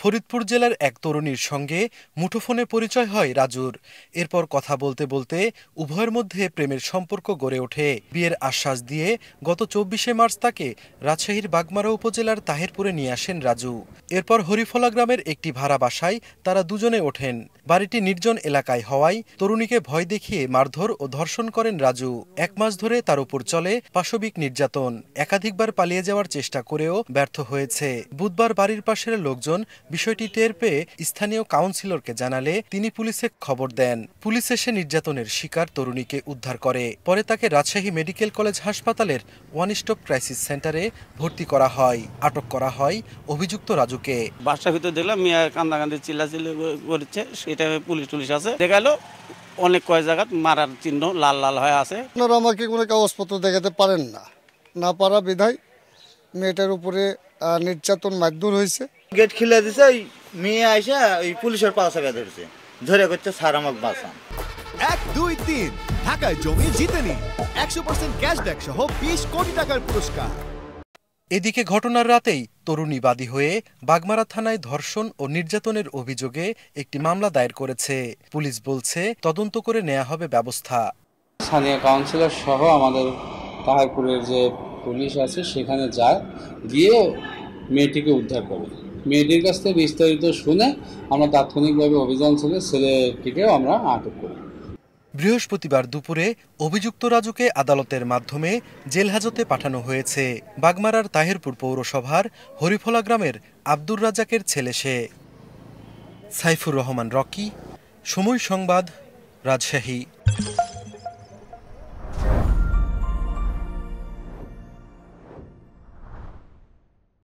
ফরিদপুর জেলার এক তরুণীর সঙ্গে মুঠোফোনে পরিচয় হয় রাজুর। এরপর কথা বলতে বলতে উভয়ের মধ্যে প্রেমের সম্পর্ক গড়ে ওঠে। বিয়ের আশ্বাস দিয়ে গত ২৪শে মার্চ তাকে রাজশাহীর বাগমারা উপজেলার তাহেরপুরে নিয়ে আসেন রাজু। এরপর হরিফলা গ্রামের একটি ভাড়া বাসায় তারা দুজনে ওঠেন। বাড়িটি নির্জন এলাকায় হওয়ায় তরুণীকে ভয় দেখিয়ে মারধর ও ধর্ষণ করেন রাজু। ১ মাস ধরে তার উপর চলে পাশবিক নির্যাতন। একাধিকবার পালিয়ে যাওয়ার চেষ্টা করেও ব্যর্থ হয়েছে। বুধবার বাড়ির পাশের লোকজন বিষয়টি টের পেয়ে স্থানীয় কাউন্সিলরকে জানালে তিনি পুলিশে খবর দেন। পুলিশ এসে নির্যাতনের শিকার তরুণীকে উদ্ধার করে। পরে তাকে রাজশাহী মেডিকেল কলেজ হাসপাতালের ওয়ান স্টপ ক্রাইসিস সেন্টারে ভর্তি করা হয়। আটক করা হয় অভিযুক্ত রাজুকে। বাসার ভিতরে দেখলাম মিয়া কান্দাকান্দি চিল্লাচিল্লি করছে, সেটা পুলিশ আছে। দেখালো অনেক কয় জায়গা মারার চিহ্ন লাল লাল হয়ে আছে। আপনারা আমাকে কোনো কাগজপত্র দেখাতে পারেন না পারা বিধায় মেয়েটার উপরে নির্যাতন মারধর হয়েছে। গেট খুলে দিছে, ওই মেয়ে আইসা ওই পুলিশের পাশে ধরছে, ধরে করছে স্যার আমাকে বাঁচান। 1, 2, 3 ঢাকায় জমি জিতে নিন 100% ক্যাশব্যাক সহ 20 কোটি টাকার পুরস্কার। এদিকে ঘটনার রাতেই তরুণী বাদী হয়ে বাগমারা থানায় ধর্ষণ ও নির্যাতনের অভিযোগে একটি মামলা দায়ের করেছে। পুলিশ বলছে তদন্ত করে নেওয়া হবে ব্যবস্থা। স্থানীয় কাউন্সিলর সহ আমাদের তাহেরপুরের যে পুলিশ আছে সেখানে যায়, গিয়ে মেয়েটিকে উদ্ধার করে। মেয়েটির কাছ থেকে বিস্তারিত শুনে আমরা তাৎক্ষণিকভাবে অভিযান ছেড়ে ছেলেটিকেও আমরা আটক করি। বৃহস্পতিবার দুপুরে অভিযুক্ত রাজুকে আদালতের মাধ্যমে জেল হাজতে পাঠানো হয়েছে। বাগমারার তাহেরপুর পৌরসভার হরিফলা গ্রামের আব্দুর রাজাকের ছেলে সে। সাইফুর রহমান রকি, সময় সংবাদ, রাজশাহী।